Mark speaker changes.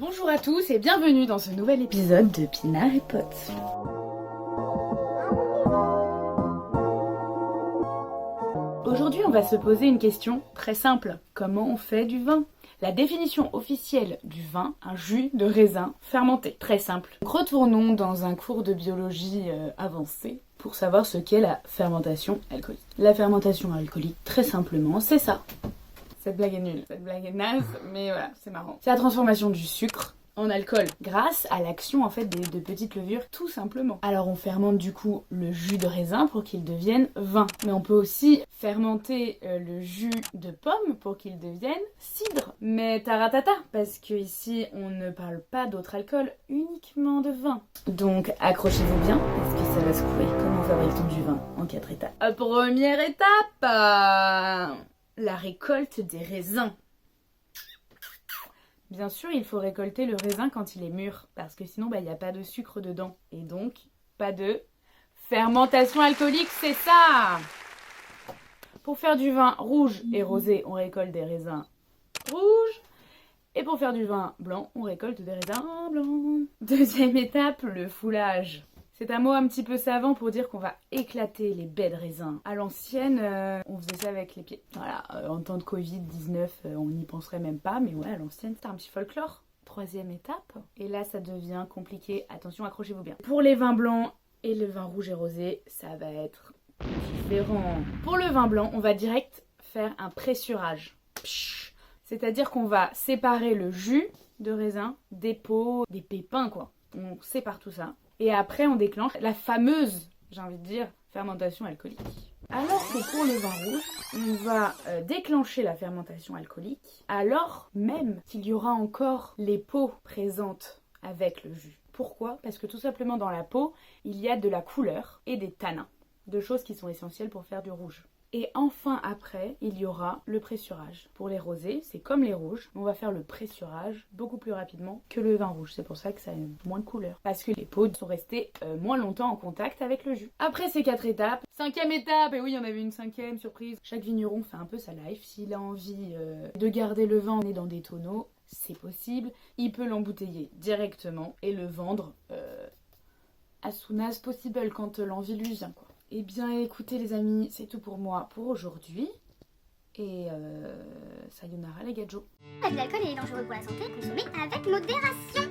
Speaker 1: Bonjour à tous et bienvenue dans ce nouvel épisode de Pinard et Potes. Aujourd'hui, on va se poser une question très simple. Comment on fait du vin ? La définition officielle du vin, un jus de raisin fermenté. Très simple. Donc, retournons dans un cours de biologie avancé pour savoir ce qu'est la fermentation alcoolique. La fermentation alcoolique, très simplement, c'est ça. Cette blague est nulle, cette blague est naze, mais voilà, c'est marrant. C'est la transformation du sucre en alcool grâce à l'action en fait de petites levures tout simplement. Alors on fermente du coup le jus de raisin pour qu'il devienne vin. Mais on peut aussi fermenter le jus de pomme pour qu'il devienne cidre. Mais taratata, parce que ici on ne parle pas d'autre alcool, uniquement de vin. Donc accrochez-vous bien parce que ça va secouer. Comment fabrique-t-on du vin en 4 étapes? Première étape, la récolte des raisins. Bien sûr, il faut récolter le raisin quand il est mûr, parce que sinon, il n'y a pas de sucre dedans. Et donc, pas de fermentation alcoolique, c'est ça! Pour faire du vin rouge et rosé, on récolte des raisins rouges. Et pour faire du vin blanc, on récolte des raisins blancs. Deuxième étape, le foulage. C'est un mot un petit peu savant pour dire qu'on va éclater les baies de raisin. À l'ancienne, on faisait ça avec les pieds. Voilà, en temps de Covid-19, on n'y penserait même pas, mais ouais, à l'ancienne, c'était un petit folklore. Troisième étape, et là ça devient compliqué. Attention, accrochez-vous bien. Pour les vins blancs et le vin rouge et rosé, ça va être différent. Pour le vin blanc, on va direct faire un pressurage. C'est-à-dire qu'on va séparer le jus de raisin des peaux, des pépins quoi. On sépare tout ça. Et après, on déclenche la fameuse, j'ai envie de dire, fermentation alcoolique. Alors que pour le vin rouge, on va déclencher la fermentation alcoolique alors même qu'il y aura encore les peaux présentes avec le jus. Pourquoi ? Parce que tout simplement dans la peau, il y a de la couleur et des tanins, deux choses qui sont essentielles pour faire du rouge. Et enfin après, il y aura le pressurage. Pour les rosés, c'est comme les rouges, on va faire le pressurage beaucoup plus rapidement que le vin rouge. C'est pour ça que ça a moins de couleur. Parce que les peaux sont restées moins longtemps en contact avec le jus. Après ces 4 étapes, 5e étape, et oui, il y en avait une 5e, surprise. Chaque vigneron fait un peu sa life. S'il a envie de garder le vin dans des tonneaux, c'est possible. Il peut l'embouteiller directement et le vendre as soon as possible quand l'envie lui vient, quoi. Eh bien écoutez les amis, c'est tout pour moi pour aujourd'hui. Et sayonara les gadgets.
Speaker 2: L'alcool est dangereux pour la santé, consommé avec modération.